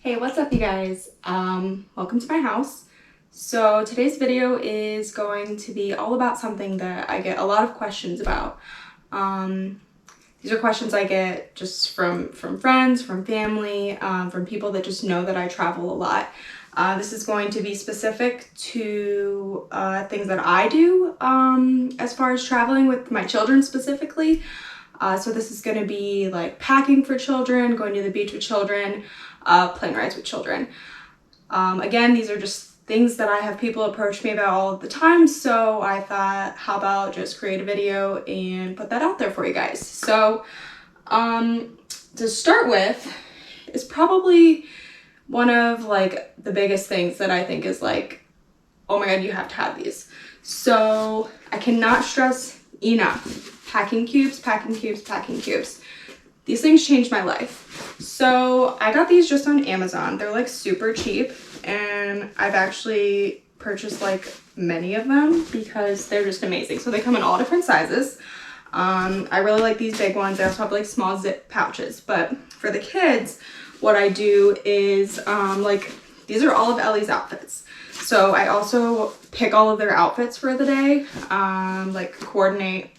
Hey, what's up you guys? Welcome to my house. So today's video is going to be all about something that I get a lot of questions about. These are questions I get just from friends, from family, from people that just know that I travel a lot. This is going to be specific to things that I do as far as traveling with my children specifically. So this is going to be like packing for children, going to the beach with children, plane rides with children. Again, these are just things that I have people approach me about all of the time, so I thought, how about just create a video and put that out there for you guys. So to start with is probably one of like the biggest things that I think is like, oh my god, you have to have these. So I cannot stress enough, packing cubes, packing cubes, packing cubes. These things changed my life. So I got these just on Amazon. They're like super cheap, and I've actually purchased like many of them because they're just amazing. So they come in all different sizes. I really like these big ones. They also have like small zip pouches, but for the kids, what I do is like these are all of Ellie's outfits. So I also pick all of their outfits for the day, like coordinate.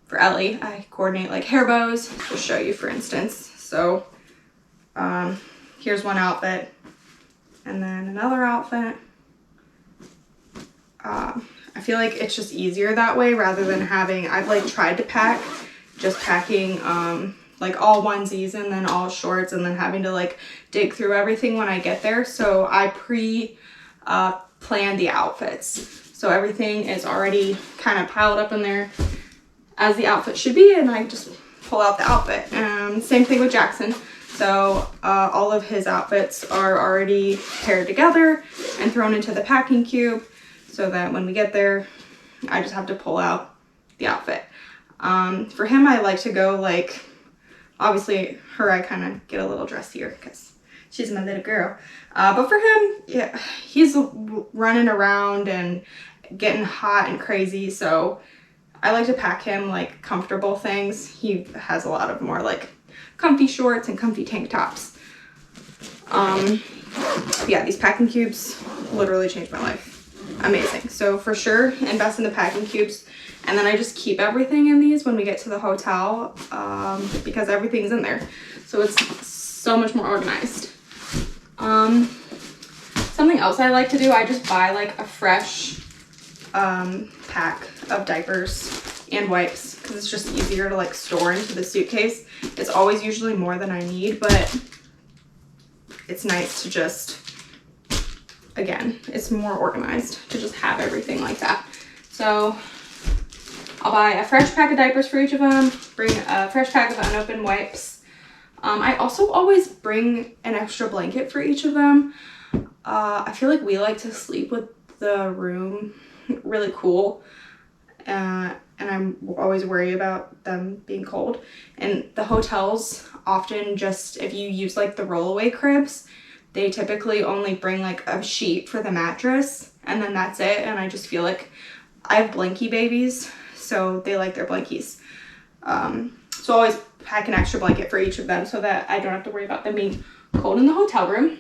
For Ellie, I coordinate like hair bows. I'll show you for instance. So here's one outfit and then another outfit. I feel like it's just easier that way rather than having, I've like tried to pack, just packing like all onesies and then all shorts and then having to like dig through everything when I get there. So I plan the outfits. So everything is already kind of piled up in there as the outfit should be, and I just pull out the outfit. Same thing with Jackson. So all of his outfits are already paired together and thrown into the packing cube so that when we get there, I just have to pull out the outfit. For him, I like to go like, obviously her, I kind of get a little dressier because she's my little girl. But for him, yeah, he's running around and getting hot and crazy, so I like to pack him like comfortable things. He has a lot of more like comfy shorts and comfy tank tops. Yeah, these packing cubes literally changed my life. Amazing. So for sure, invest in the packing cubes. And then I just keep everything in these when we get to the hotel because everything's in there. So it's so much more organized. Something else I like to do, I just buy like a fresh pack of diapers and wipes because it's just easier to like store into the suitcase. It's always usually more than I need, but it's nice to just, again, it's more organized to just have everything like that. So I'll buy a fresh pack of diapers for each of them, bring a fresh pack of unopened wipes. I also always bring an extra blanket for each of them. I feel like we like to sleep with the room really cool, and I'm always worried about them being cold. And the hotels often just, if you use like the rollaway cribs, they typically only bring like a sheet for the mattress and then that's it. And I just feel like I have blankie babies, so they like their blankies. So I always pack an extra blanket for each of them so that I don't have to worry about them being cold in the hotel room.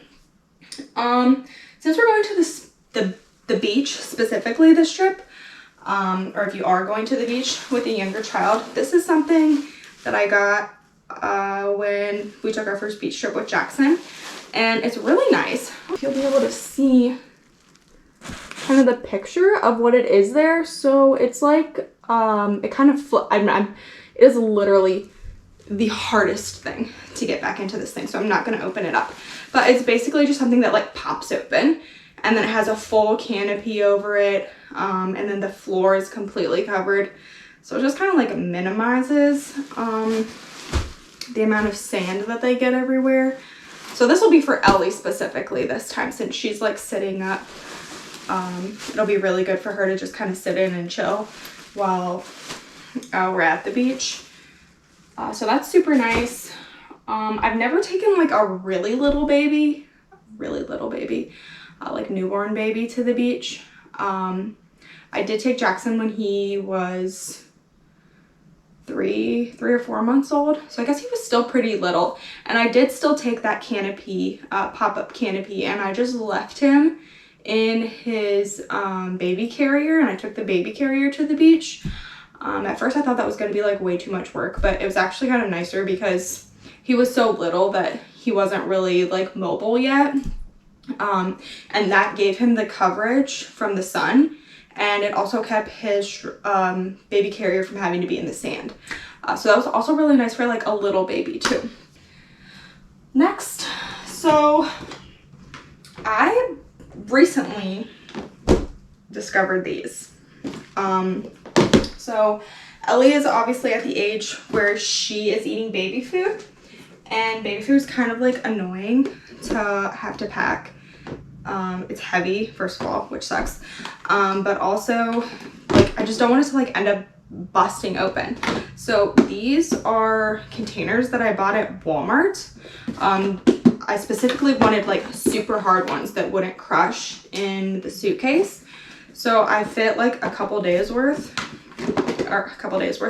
Since we're going to the beach specifically this trip, or if you are going to the beach with a younger child, this is something that I got when we took our first beach trip with Jackson, and it's really nice. You'll be able to see kind of the picture of what it is there. So it's like it kind of it is literally the hardest thing to get back into this thing, so I'm not going to open it up, but it's basically just something that like pops open. And then it has a full canopy over it, and then the floor is completely covered. So it just kind of like minimizes the amount of sand that they get everywhere. So this will be for Ellie specifically this time, since she's like sitting up. It'll be really good for her to just kind of sit in and chill while we're at the beach. So that's super nice. I've never taken like a really little baby, like newborn baby to the beach. I did take Jackson when he was three or 4 months old. So I guess he was still pretty little. And I did still take that canopy, pop-up canopy, and I just left him in his baby carrier, and I took the baby carrier to the beach. At first I thought that was going to be like way too much work, but it was actually kind of nicer because he was so little that he wasn't really like mobile yet. And that gave him the coverage from the sun, and it also kept his baby carrier from having to be in the sand. So that was also really nice for like a little baby too. Next, so I recently discovered these. So Ellie is obviously at the age where she is eating baby food, and baby food is kind of like annoying to have to pack. It's heavy, first of all, which sucks. But also, like, I just don't want it to like end up busting open. So these are containers that I bought at Walmart. I specifically wanted like super hard ones that wouldn't crush in the suitcase. So I fit like a couple days worth,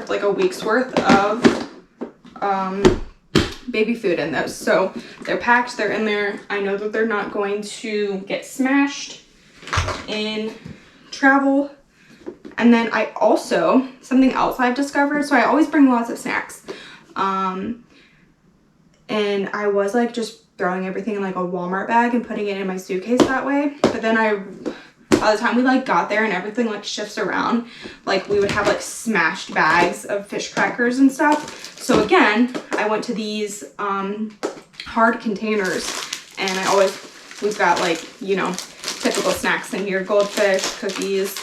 like a week's worth of baby food in those. So they're packed, they're in there. I know that they're not going to get smashed in travel. And then I also, something else I've discovered, so I always bring lots of snacks. And I was like just throwing everything in like a Walmart bag and putting it in my suitcase that way. But then by the time we like got there and everything like shifts around, like we would have like smashed bags of fish crackers and stuff. So again, I went to these hard containers, and we've got like, you know, typical snacks in here, goldfish, cookies.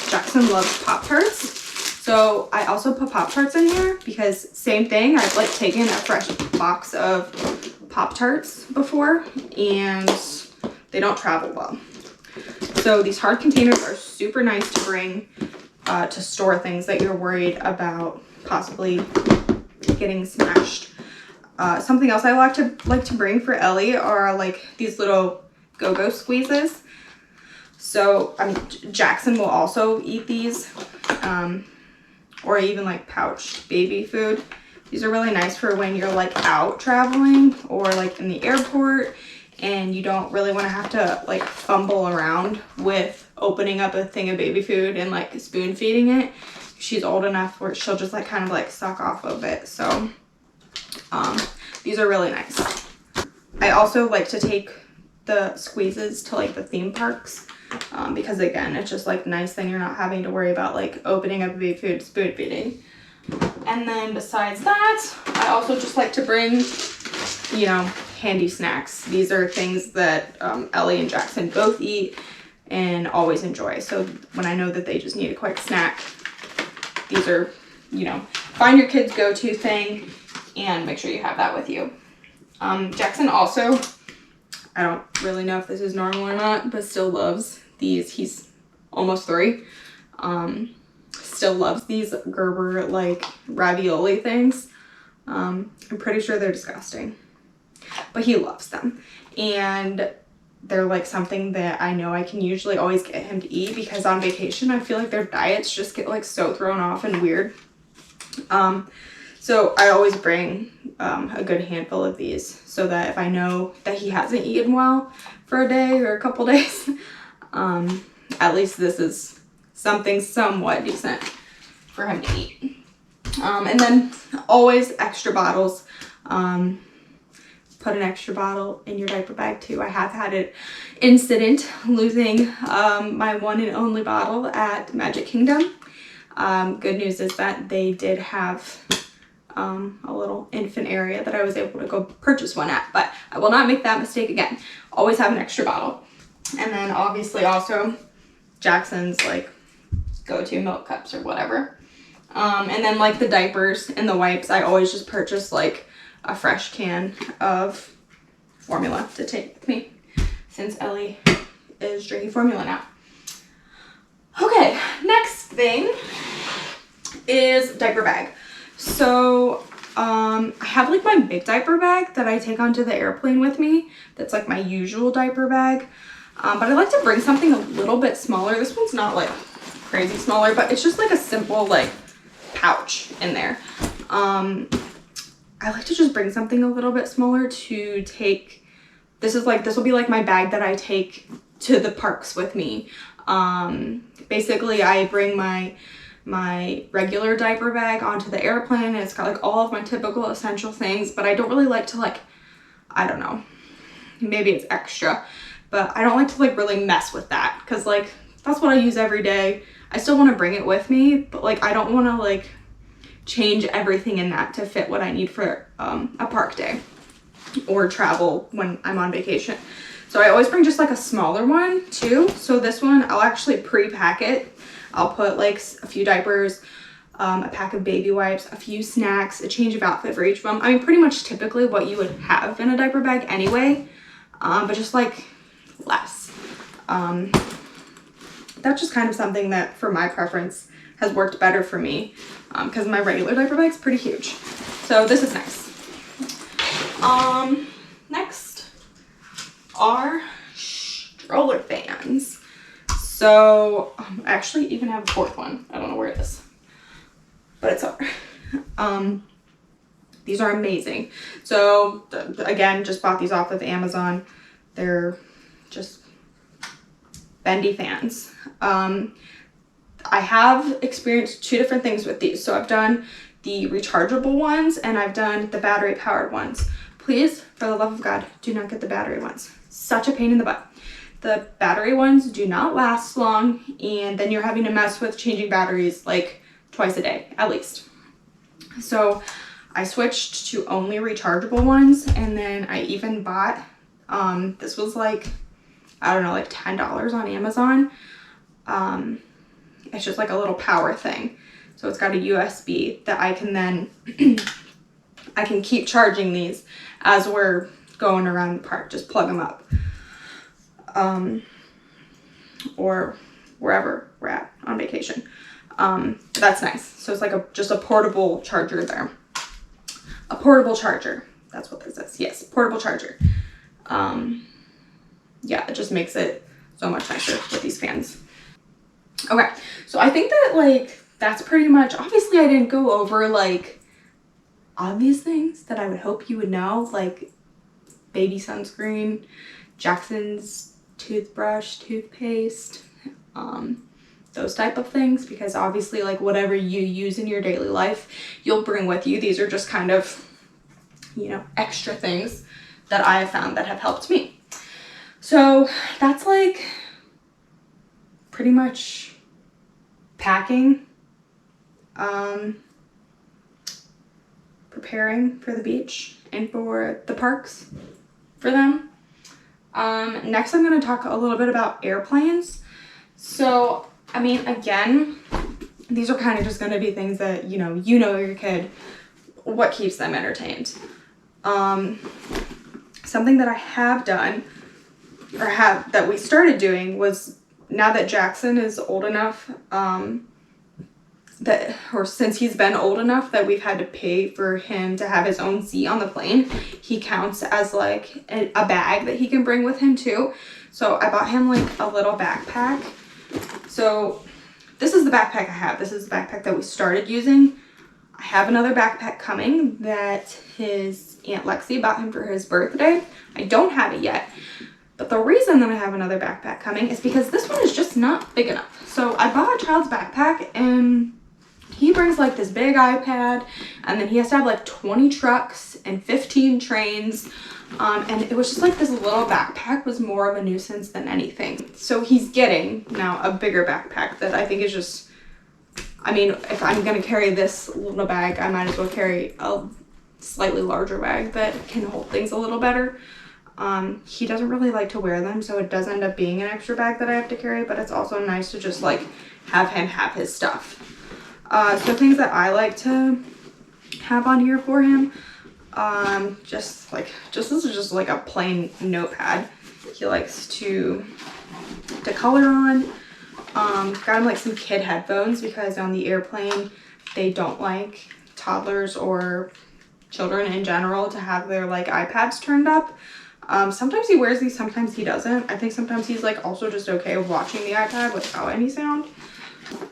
Jackson loves Pop-Tarts. So I also put Pop-Tarts in here because same thing, I've like taken a fresh box of Pop-Tarts before and they don't travel well. So these hard containers are super nice to bring to store things that you're worried about possibly getting smashed. Something else I like to bring for Ellie are like these little go-go squeezes. So Jackson will also eat these, or even like pouched baby food. These are really nice for when you're like out traveling or like in the airport and you don't really want to have to like fumble around with opening up a thing of baby food and like spoon feeding it. She's old enough where she'll just like kind of like suck off of it. So these are really nice. I also like to take the squeezes to like the theme parks because again, it's just like nice thing you're not having to worry about like opening up baby food, spoon feeding. And then besides that, I also just like to bring, you know, handy snacks. These are things that Ellie and Jackson both eat and always enjoy. So when I know that they just need a quick snack, these are, you know, find your kids' go-to thing and make sure you have that with you. Jackson also, I don't really know if this is normal or not, but still loves these. He's almost 3. Still loves these Gerber like ravioli things. I'm pretty sure they're disgusting, but he loves them. And they're like something that I know I can usually always get him to eat because on vacation, I feel like their diets just get like so thrown off and weird. So I always bring a good handful of these so that if I know that he hasn't eaten well for a day or a couple days, at least this is something somewhat decent for him to eat. And then always extra bottles. Put an extra bottle in your diaper bag too. I have had an incident losing my one and only bottle at Magic Kingdom. Good news is that they did have a little infant area that I was able to go purchase one at, but I will not make that mistake again. Always have an extra bottle. And then obviously also Jackson's like go-to milk cups or whatever. And then like the diapers and the wipes, I always just purchase like a fresh can of formula to take with me since Ellie is drinking formula now. Okay, next thing is diaper bag. So I have like my big diaper bag that I take onto the airplane with me. That's like my usual diaper bag. But I like to bring something a little bit smaller. This one's not like crazy smaller, but it's just like a simple like pouch in there. I like to just bring something a little bit smaller to take. This will be like my bag that I take to the parks with me. Basically I bring my regular diaper bag onto the airplane, and it's got like all of my typical essential things, but I don't really like to like, I don't know, maybe it's extra, but I don't like to like really mess with that, because like that's what I use every day. I still want to bring it with me, but like I don't want to like change everything in that to fit what I need for a park day or travel when I'm on vacation. So I always bring just like a smaller one too. So this one, I'll actually pre-pack it. I'll put like a few diapers, a pack of baby wipes, a few snacks, a change of outfit for each of them. I mean, pretty much typically what you would have in a diaper bag anyway, but just like less. That's just kind of something that for my preference has worked better for me, because my regular diaper bag's pretty huge. So this is nice. Next are stroller fans. So I actually even have a fourth one. I don't know where it is, but it's over. These are amazing. So again, just bought these off of Amazon. They're just bendy fans. I have experienced two different things with these. So I've done the rechargeable ones and I've done the battery powered ones. Please, for the love of God, do not get the battery ones. Such a pain in the butt. The battery ones do not last long, and then you're having to mess with changing batteries like twice a day at least. So I switched to only rechargeable ones, and then I even bought, this was like, I don't know, like $10 on Amazon. It's just like a little power thing. So it's got a USB that I can then, I can keep charging these as we're going around the park. Just plug them up. Or wherever we're at on vacation. That's nice. So it's like just a portable charger there. A portable charger. That's what this is. Yes, portable charger. Yeah, it just makes it so much nicer with these fans. Okay, so I think that like that's pretty much, obviously I didn't go over like obvious things that I would hope you would know, like baby sunscreen, Jackson's toothbrush, toothpaste, those type of things, because obviously like whatever you use in your daily life, you'll bring with you. These are just kind of, you know, extra things that I have found that have helped me. So that's like pretty much packing, preparing for the beach and for the parks for them. Next I'm going to talk a little bit about airplanes. So, I mean, again, these are kind of just going to be things that, you know your kid, what keeps them entertained. Something that I have done, or that we started doing, was now that Jackson is old enough, since he's been old enough that we've had to pay for him to have his own seat on the plane, he counts as like a bag that he can bring with him too. So I bought him like a little backpack. So this is the backpack I have. This is the backpack that we started using. I have another backpack coming that his Aunt Lexi bought him for his birthday. I don't have it yet. But the reason that I have another backpack coming is because this one is just not big enough. So I bought a child's backpack, and he brings like this big iPad, and then he has to have like 20 trucks and 15 trains. And it was just like this little backpack was more of a nuisance than anything. So he's getting now a bigger backpack that I think is just, I mean, if I'm going to carry this little bag, I might as well carry a slightly larger bag that can hold things a little better. He doesn't really like to wear them, so it does end up being an extra bag that I have to carry, but it's also nice to just like have him have his stuff. So things that I like to have on here for him, this is just like a plain notepad. He likes to color on. Got him like some kid headphones, because on the airplane they don't like toddlers or children in general to have their like iPads turned up. Sometimes he wears these, sometimes he doesn't. I think sometimes he's like also just okay with watching the iPad without any sound.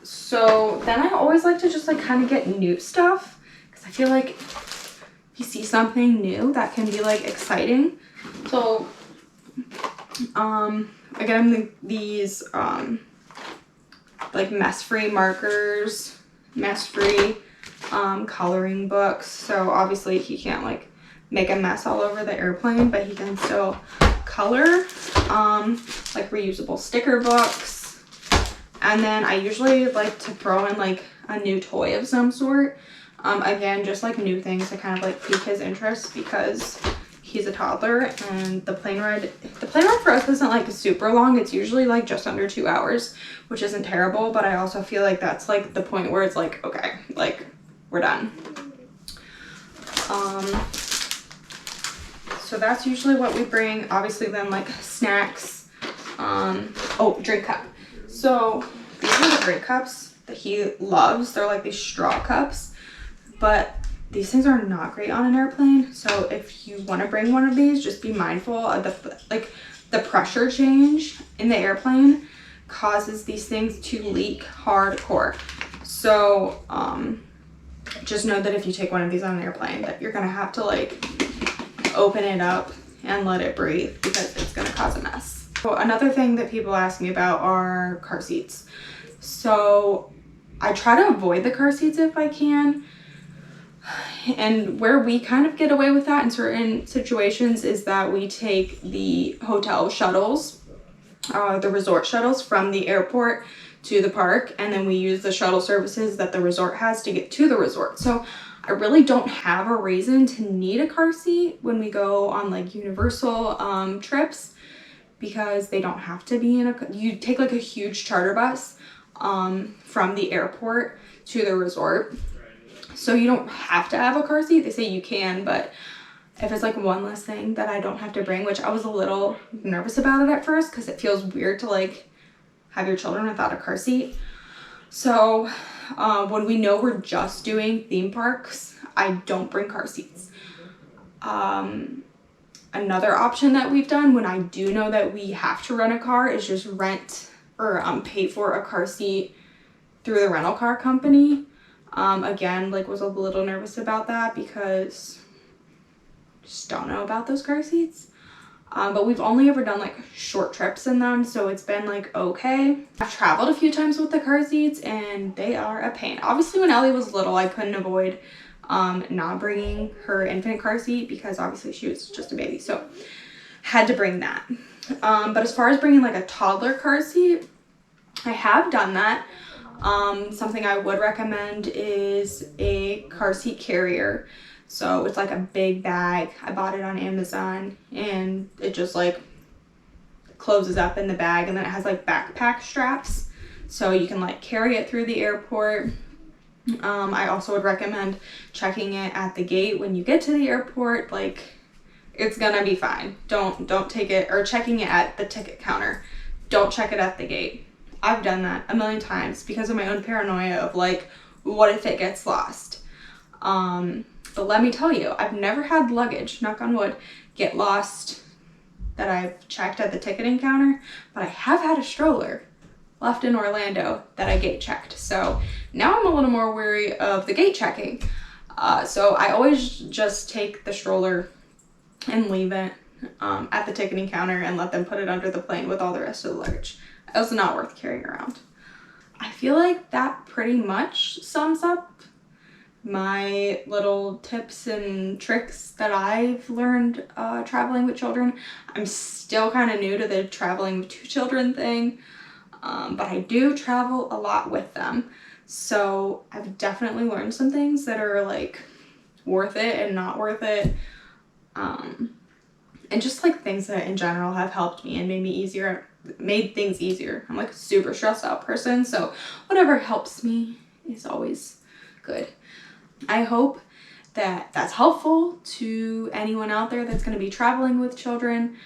So then I always like to just like kind of get new stuff, because I feel like if you see something new, that can be like exciting. So I get him these like mess-free markers, mess-free coloring books. So obviously he can't like make a mess all over the airplane, but he can still color. Like reusable sticker books. And then I usually like to throw in like a new toy of some sort. Again, just like new things to kind of like pique his interest, because he's a toddler, and the plane ride for us isn't like super long. It's usually like just under 2 hours, which isn't terrible, but I also feel like that's like the point where it's like, okay, like we're done. So that's usually what we bring. Obviously then like snacks, oh, drink cup. So these are the drink cups that he loves. They're like these straw cups, but these things are not great on an airplane. So if you want to bring one of these, just be mindful of the pressure change in the airplane causes these things to leak hardcore. So just know that if you take one of these on an airplane, that you're gonna have to like open it up and let it breathe, because it's gonna cause a mess. So another thing that people ask me about are car seats. So I try to avoid the car seats if I can. And where we kind of get away with that in certain situations is that we take the hotel shuttles, the resort shuttles from the airport to the park, and then we use the shuttle services that the resort has to get to the resort. So I really don't have a reason to need a car seat when we go on like Universal trips, because they don't have to be in a, you take like a huge charter bus from the airport to the resort. So you don't have to have a car seat. They say you can, but if it's like one less thing that I don't have to bring, which I was a little nervous about it at first, because it feels weird to like have your children without a car seat. So when we know we're just doing theme parks, I don't bring car seats. Another option that we've done when I do know that we have to rent a car is just rent or pay for a car seat through the rental car company. Again, like was a little nervous about that because just don't know about those car seats. But we've only ever done like short trips in them, so it's been like okay. I've traveled a few times with the car seats and they are a pain. Obviously when Ellie was little, I couldn't avoid not bringing her infant car seat because obviously she was just a baby, so had to bring that. But as far as bringing like a toddler car seat, I have done that. Something I would recommend is a car seat carrier. So it's like a big bag. I bought it on Amazon and it just like closes up in the bag, and then it has like backpack straps so you can like carry it through the airport. I also would recommend checking it at the gate when you get to the airport. Like it's gonna be fine. Don't take it, or checking it at the ticket counter. Don't check it at the gate. I've done that a million times because of my own paranoia of like, what if it gets lost? But let me tell you, I've never had luggage, knock on wood, get lost that I've checked at the ticketing counter, but I have had a stroller left in Orlando that I gate checked. So now I'm a little more wary of the gate checking. So I always just take the stroller and leave it at the ticketing counter and let them put it under the plane with all the rest of the luggage. It was not worth carrying around. I feel like that pretty much sums up my little tips and tricks that I've learned traveling with children. I'm still kind of new to the traveling with 2 children thing, but I do travel a lot with them. So I've definitely learned some things that are like worth it and not worth it. And just like things that in general have helped me and made things easier. I'm like a super stressed out person, so whatever helps me is always good. I hope that that's helpful to anyone out there that's going to be traveling with children.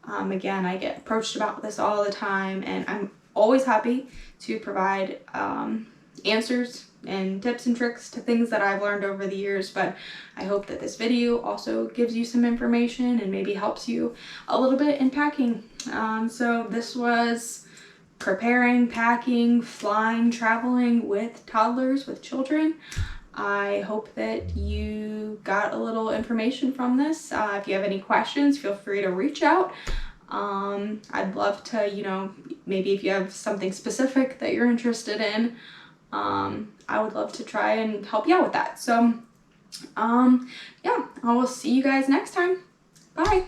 Again, I get approached about this all the time, and I'm always happy to provide answers and tips and tricks to things that I've learned over the years. But I hope that this video also gives you some information and maybe helps you a little bit in packing. So this was preparing, packing, flying, traveling with toddlers, with children. I hope that you got a little information from this. If you have any questions, feel free to reach out. I'd love to, you know, maybe if you have something specific that you're interested in, I would love to try and help you out with that. So, yeah, I will see you guys next time. Bye.